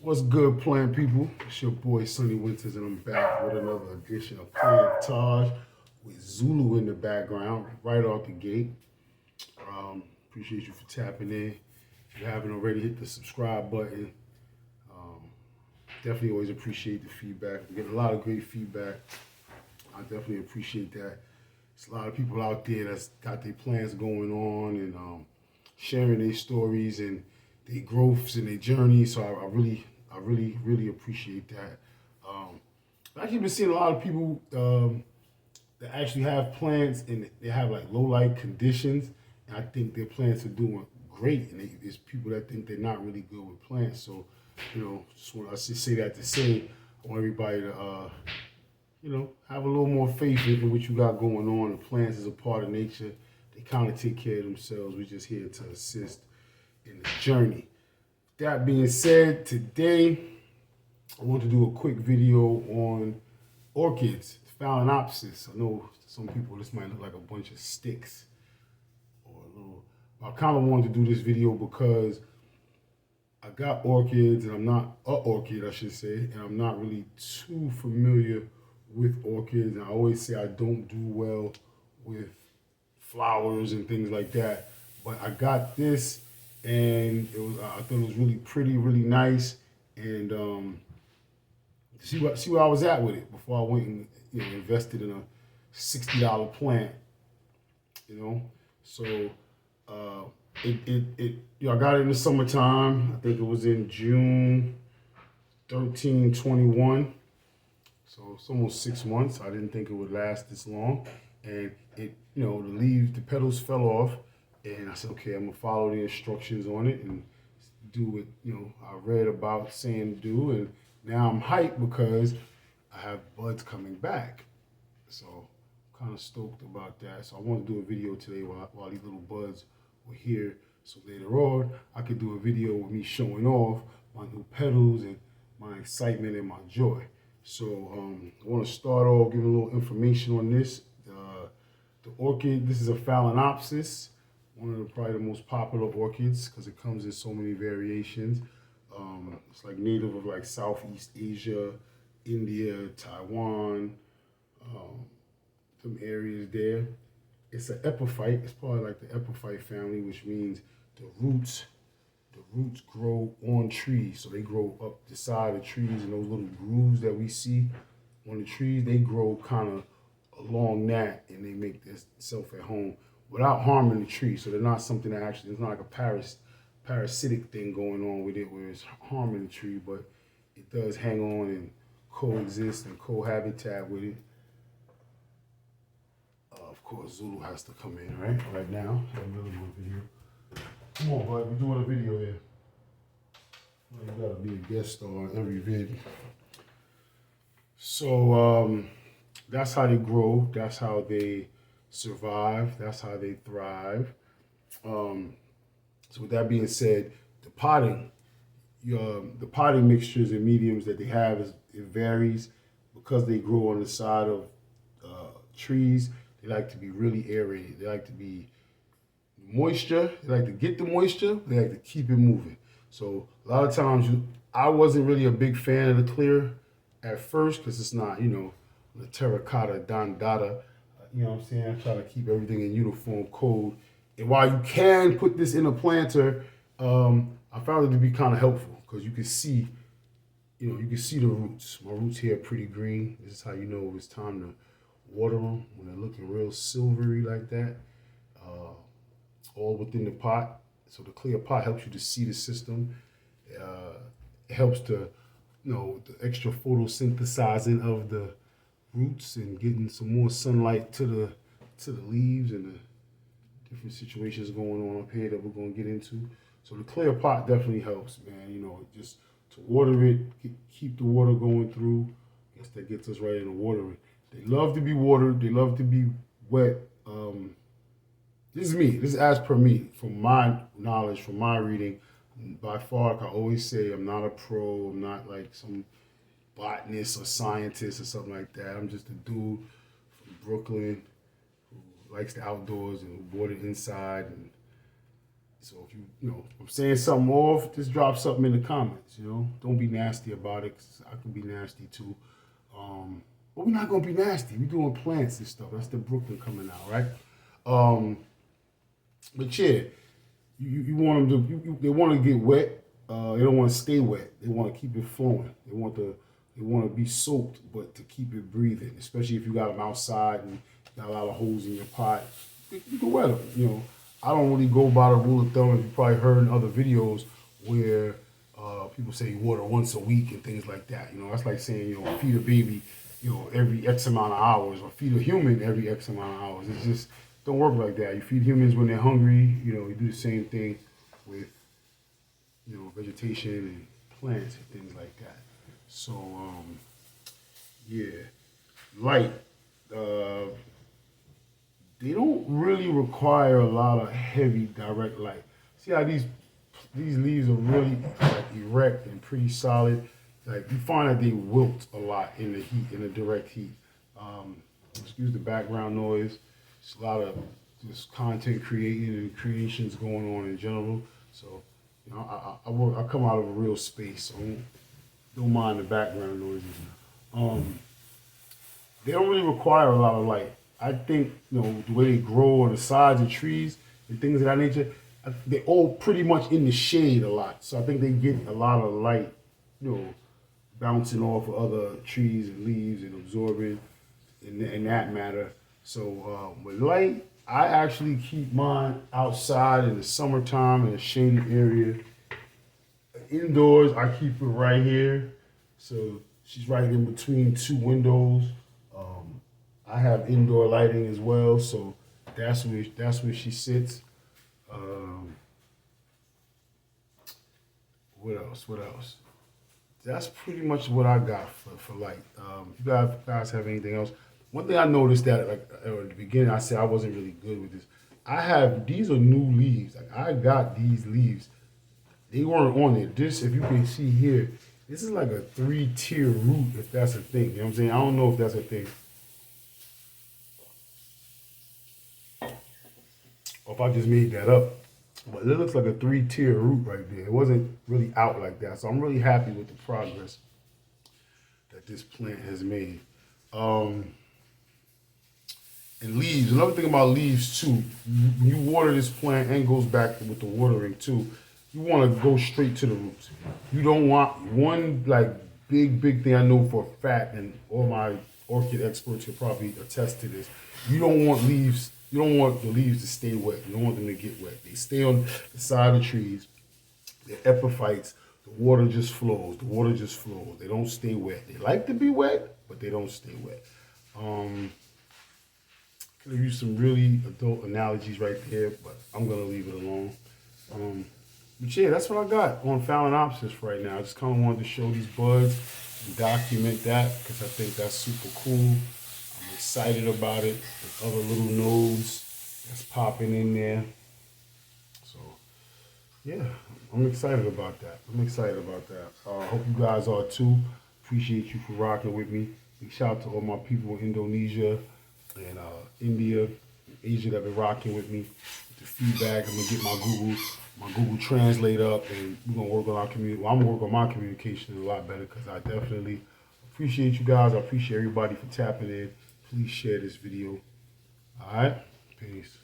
What's good, plant people? It's your boy Sunnywinters, and I'm back with another edition of Plantage with Zulu in the background, right off the gate. Appreciate you for tapping in. If you haven't already, hit the subscribe button. Definitely always appreciate the feedback. We get a lot of great feedback. I definitely appreciate that. There's a lot of people out there that's got their plans going on and sharing their stories and their growths and their journeys. So I really appreciate that. I've actually been seeing a lot of people that actually have plants and they have like low light conditions. And I think their plants are doing great. And there's people that think they're not really good with plants. So, I just say that to say, I want everybody to, have a little more faith in what you got going on. The plants is a part of nature. They kind of take care of themselves. We're just here to assist in the journey. That being said, today I want to do a quick video on orchids, Phalenopsis. I know some people this might look like a bunch of sticks or a little. I kind of wanted to do this video because I got orchids and I'm not an orchid, I should say, and I'm not really too familiar with orchids. And I always say I don't do well with flowers and things like that. But I got this and I thought it was really pretty, really nice. And see where I was at with it before I went and invested in a $60 plant. So I got it in the summertime. I think it was in June 13, 21. So it's almost 6 months. I didn't think it would last this long. And the petals fell off. And I said, okay, I'm gonna follow the instructions on it and do what I read about saying do. And now I'm hyped because I have buds coming back. So I'm kind of stoked about that. So I want to do a video today while these little buds were here. So later on, I could do a video with me showing off my new petals and my excitement and my joy. So I want to start off giving a little information on this. The orchid, this is a Phalenopsis, one of probably the most popular orchids because it comes in so many variations. It's like native of like Southeast Asia, India, Taiwan, some areas there. It's an epiphyte. It's probably like the epiphyte family, which means the roots grow on trees. So they grow up the side of trees, and those little grooves that we see on the trees, they grow kind of along that, and they make themselves at home without harming the tree. So they're not something that actually, it's not like a parasitic thing going on with it where it's harming the tree, but it does hang on and coexist and cohabitat with it. Of course, Zulu has to come in right now. I'm really doing a video. Come on, bud, we're doing a video here. You gotta be a guest star on every vid. So that's how they grow. That's how they survive. That's how they thrive. So with that being said, the potting mixtures and mediums that they have it varies because they grow on the side of trees. They like to be really aerated. They like to be moisture. They like to get the moisture. They like to keep it moving. So a lot of times I wasn't really a big fan of the clear at first because it's not, the terracotta dandata. You know what I'm saying? I try to keep everything in uniform code. And while you can put this in a planter, I found it to be kind of helpful because you can see, the roots. My roots here are pretty green. This is how you know it's time to water them when they're looking real silvery like that. All within the pot. So the clear pot helps you to see the system. It helps to, the extra photosynthesizing of the roots and getting some more sunlight to the leaves and the different situations going on up here that we're going to get into. So the clear pot definitely helps, man. Just to water it, keep the water going through. I guess that gets us right into watering. They love to be watered. They love to be wet. This is me. This is as per me, from my knowledge, from my reading. By far, like I always say, I'm not a pro. I'm not like some botanist or scientist or something like that. I'm just a dude from Brooklyn who likes the outdoors and water inside and So if if I'm saying something off, just drop something in the comments. Don't be nasty about it, 'cause I can be nasty too. But we're not gonna be nasty. We're doing plants and stuff. That's the Brooklyn coming out, right? But yeah, you want them to. They want to get wet. They don't want to stay wet. They want to keep it flowing. They want to be soaked, but to keep it breathing. Especially if you got them outside and you got a lot of holes in your pot, you can wet them. I don't really go by the rule of thumb. If you probably heard in other videos where people say water once a week and things like that. That's like saying feed a baby every X amount of hours, or feed a human every X amount of hours. It's just don't work like that. You feed humans when they're hungry. You do the same thing with vegetation and plants and things like that. So yeah, light. They don't really require a lot of heavy direct light. See how these leaves are really erect and pretty solid. Like you find that they wilt a lot in the heat, in the direct heat. Excuse the background noise. It's a lot of just content creations going on in general. So I come out of a real space, so don't mind the background noises. They don't really require a lot of light. I think the way they grow on the sides of trees and things of that nature, they're all pretty much in the shade a lot. So I think they get a lot of light, bouncing off of other trees and leaves and absorbing in that matter. So with light, I actually keep mine outside in the summertime in a shaded area. Indoors, I keep it right here. So she's right in between two windows. I have indoor lighting as well, so that's where she sits. What else? That's pretty much what I got for light. If you guys have anything else? One thing I noticed that at the beginning I said I wasn't really good with this. These are new leaves. Like I got these leaves. They weren't on there. This, if you can see here, this is like a 3-tier root, if that's a thing. You know what I'm saying? I don't know if that's a thing. Or if I just made that up. But it looks like a 3-tier root right there. It wasn't really out like that. So I'm really happy with the progress that this plant has made. And leaves. Another thing about leaves too, when you water this plant, and goes back with the watering too, you want to go straight to the roots. You don't want one big thing I know for a fact, and all my orchid experts could probably attest to this. You don't want the leaves to stay wet. You don't want them to get wet. They stay on the side of trees. They're epiphytes. The water just flows. They don't stay wet. They like to be wet, but they don't stay wet. Could have used some really adult analogies right there, but I'm gonna leave it alone. But yeah, that's what I got on Phalenopsis right now. I just kind of wanted to show these buds and document that because I think that's super cool. I'm excited about it. There's other little nodes that's popping in there. So yeah, I'm excited about that. Hope you guys are too. Appreciate you for rocking with me. Big shout out to all my people in Indonesia and India, Asia that been rocking with me. The feedback, I'm gonna get my Google Translate up, and we're gonna work on our community. Well, I'm gonna work on my communication a lot better because I definitely appreciate you guys. I appreciate everybody for tapping in. Please share this video. All right, peace.